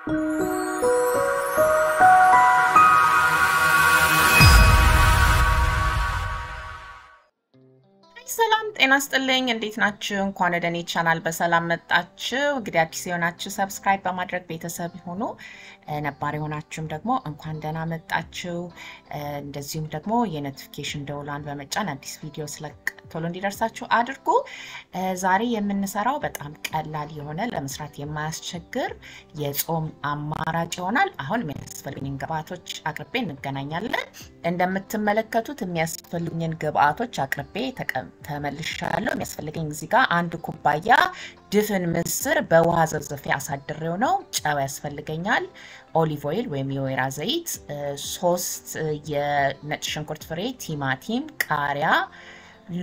ሰላም ጤና ይስጥልኝ እንዴት ናችሁ እንኳን ወደ እኔ ቻናል በሰላም መጣችሁ እንግዲህ አዲስ የሆናችሁ ሰብስክራይብ በማድረግ ቤተሰብ ይሁኑ ነባር የሆናችሁም ደግሞ እንኳን ደህና መጣችሁ እንደዚሁም ደግሞ የኖቲፊኬሽን ደውሏን በመጫን አዲስ ቪዲዮ ስለቅ ቶሎ እንዲደርሳችሁ አድርጉ ዛሬ የምንሰራው በጣም ቀላል የሆነ ለመስራት የማያስቸግር የጾም አማራጭ ይሆናል አሁን የሚያስፈልጉኝ ግብአቶች አቅርቤ እንገናኛለን እንደምትመለከቱት የሚያስፈልጉኝ ግብአቶች አቅርቤ ተመልሻለሁ የሚያስፈልገኝ እዚህ ጋር አንድ ኩባያ ድፍን ምስር በውሃ ዘፍዝፌ አሳድሬው ነው ጨው ያስፈልገኛል ኦሊቭ ኦይል ወይም የወይራ ዘይት 3 የነጭ ሽንኩርት ፍሬ ቲማቲም ቃሪያ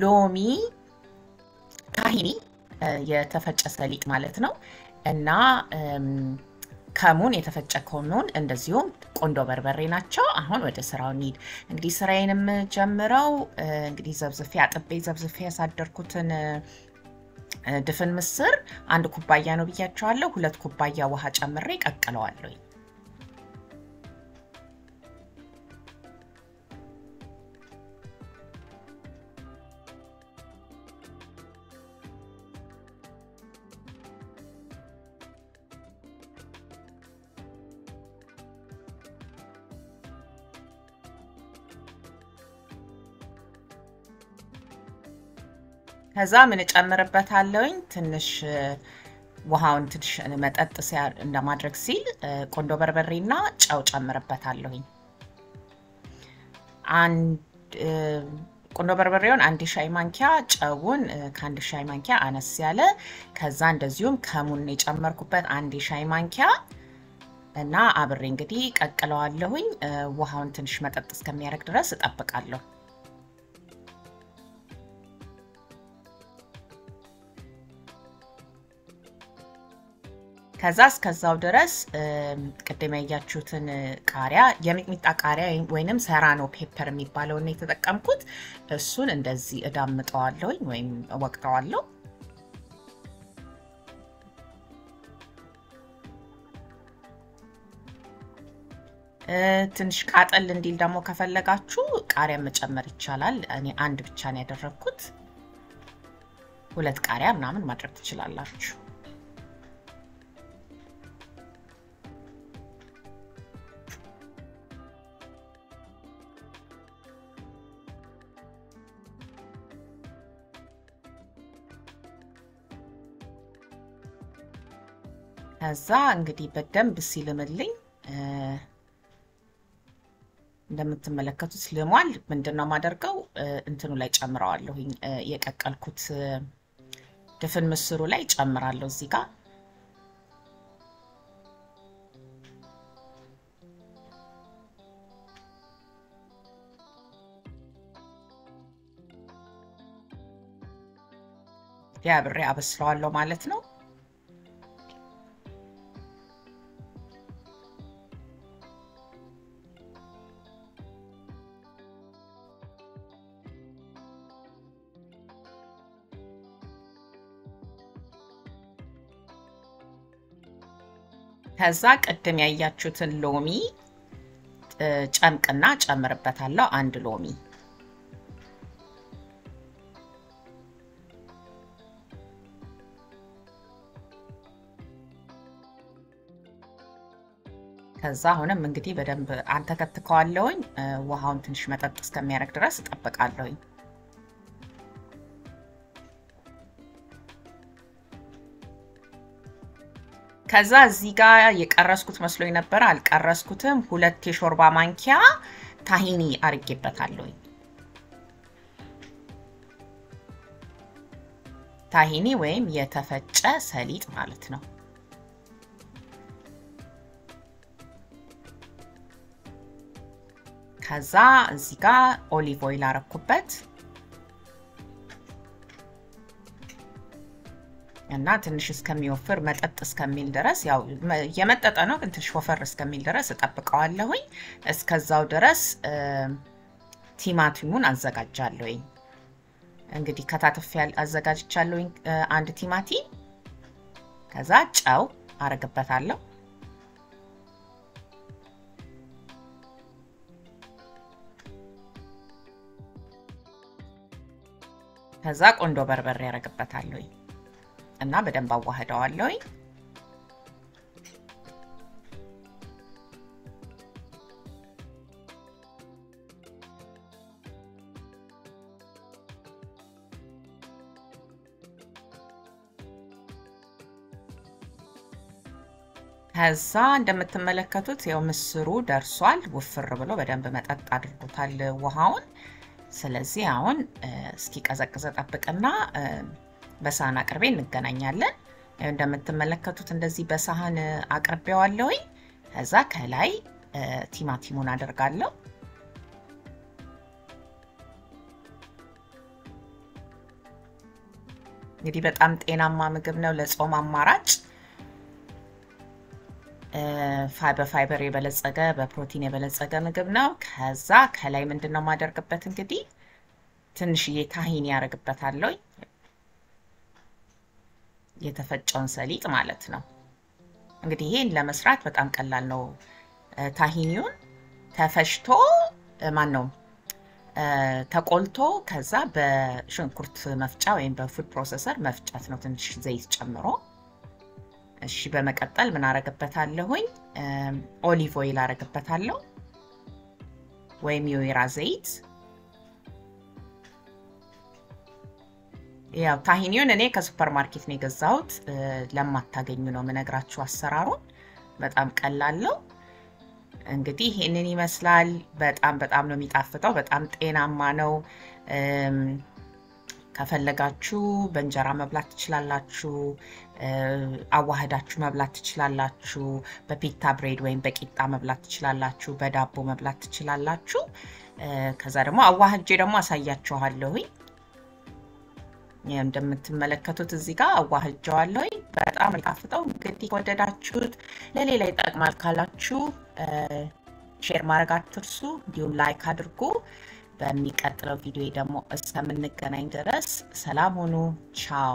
ሎሚ ታሂኒ የተፈጨ ሰሊጥ ማለት ነው እና ከሙን የተፈጨ ከሙን እንደዚሁም ቆንዶ በርበሬ ናቸው አሁን ወደ ስራው እንሂድ እንግዲህ ስራዬንም ጀምረው እንግዲህ ዘብዝፌ አጥቤ ዘብዝፌ ያሳደርኩትን ድፍን ምስር አንድ ኩባያ ነው ብያቸዋለሁ 2 ኩባያ ውሃ ጨምሬ ቀቅለዋለሁ ከዛ ምን ጨምርበታለሁኝ ትንሽ ውሃውን ትንሽ መጠጥ እንደማድረግ ሲል ቆንዶ በርበሬና ጨው ጨምርበታለሁኝ ቆንዶ በርበሬውን 1 ሻይ ማንኪያ ጨውን ከ1 ሻይ ማንኪያ አነስ ያለ ከዛ እንደዚሁም ከሙን የጨመርኩበት 1 ሻይ ማንኪያ እና አብሬ እንግዲህ ቀቅለዋለሁኝ ውሃውን ትንሽ መጠጥ እስከሚያደርግ ድረስ እጠብቃለሁ ከዛ እስከዛው ድረስ ቅድም ያያችሁትን ቃሪያ የሚጥሚጣ ቃሪያ ወይንም ሰራኖ ፔፐር የሚባለው ነው የተጠቀምኩት እሱን እንደዚህ እዳምጠዋለሁ ወይም ወቅጠዋለሁ ትንሽ ቃጠል እንዲል ደግሞ ከፈለጋችሁ ቃሪያ መጨመር ይቻላል እኔ አንድ ብቻ ነው ያደረኩት 2 ቃሪያ ምናምን ማድረግ ትችላላችሁ ከዛ እንግዲህ በደንብ ሲልምልኝ እንደምትመለከቱት ልሟል ምንድነው ማደርገው እንትኑ ላይ ጨምራዋለሁ የቀቀልኩት ድፍን ምስሩ ላይ ጨምራለሁ እዚህ ጋር ያብሬ አበስለዋለሁ ማለት ነው ከዛ ቀደም ያያችሁትን ሎሚ ጨምቅና ጨምርበታለሁ አንድ ሎሚ ከዛ አሁንም እንግዲህ በደንብ አንተከትከዋለሁኝ ውሃውን ትንሽ መጠጥ እስከሚያደርግ ድረስ እጠብቃለሁኝ ከዛ እዚህ ጋር የቀረስኩት መስሎኝ ነበር አልቀረስኩትም 2 የሾርባ ማንኪያ ታሂኒ አርጌበታለሁኝ ታሂኒ ወይም የተፈጨ ሰሊጥ ማለት ነው ከዛ እዚህ ጋር ኦሊቭ ኦይል አረኩበት እና ትንሽ እስከሚወፍር መጠጥ እስከሚል ድረስ ያው የመጠጠ ነው ግን ትንሽ ወፈር እስከሚል ድረስ እጠብቀዋለሁኝ እስከዛው ድረስ ቲማቲሙን አዘጋጃለሁኝ እንግዲህ ከታተፍ አዘጋጅቻለሁኝ አንድ ቲማቲም ከዛ ጨው አረግበታለሁ ከዛ ቆንዶ በርበሬ ያረግበታለሁ እና በደንብ አዋህደዋለሁ። ከዛ እንደምትመለከቱት ያው ምስሩ ደርሷል። ወፍር ብሎ በደንብ መጠጥ አድርጎታል ውሃውን። ስለዚህ አሁን እስኪ ቀዘቅዘ ጠብቅና በሳህን አቅርቤ እንገናኛለን። እንደምትመለከቱት እንደዚህ በሳህን አቅርቤዋለሁ። ከዛ ከላይ ቲማቲሙን አደርጋለሁ። እንግዲህ በጣም ጤናማ ምግብ ነው ለጾም አማራጭ። በፋይበር የበለጸገ በፕሮቲን የበለጸገ ምግብ ነው። ከዛ ከላይ ምንድነው ማደርግበት እንግዲህ ትንሽዬ ታሂኒ ያረግበታለሁ። የተፈጨውን ሰሊጥ ማለት ነው። እንግዲህ ይሄን ለመስራት በጣም ቀላል ነው። ታሂኒውን ተፈጭቶ ማነው ተቆልቶ ከዛ በሽንኩርት መፍጫ ወይም በፉድ ፕሮሰሰር መፍጨት ነው ትንሽ ዘይት ጨምሮ። እሺ በመቀጠል ምን አረግበታለሁኝ ኦሊቭ ኦይል አረግበታለሁ ወይም የወይራ ዘይት። ያው ታሂኒውን እኔ ከሱፐር ማርኬት ነው የገዛሁት። ለማታገኙ ነው መነግራችሁ አሰራሩን። በጣም ቀላል ነው። እንግዲህ ይሄንን ይመስላል። በጣም ነው የሚጣፍጠው። በጣም ጤናማ ነው። ከፈለጋችሁ በእንጀራ መብላት ትችላላችሁ። አዋህዳችሁ መብላት ትችላላችሁ። በፒታ ብሬድ ወይም በቂጣ መብላት ትችላላችሁ። በዳቦ መብላት ትችላላችሁ። ከዛ ደግሞ አዋህጄ ደግሞ አሳያችኋለሁ። እንደምትመለከቱት እዚህ ጋር አዋህጄዋለሁ። በጣም ይጣፍጣል። እንግዲህ ወደዳችሁት ለሌላ ይጠቅማል ካላችሁ ሼር ማድረግ አትርሱ። እንዲሁም ላይክ አድርጉ። በሚቀጥለው ቪዲዮ ደግሞ እስከምንገናኝ ድረስ ሰላም ሁኑ። ቻው።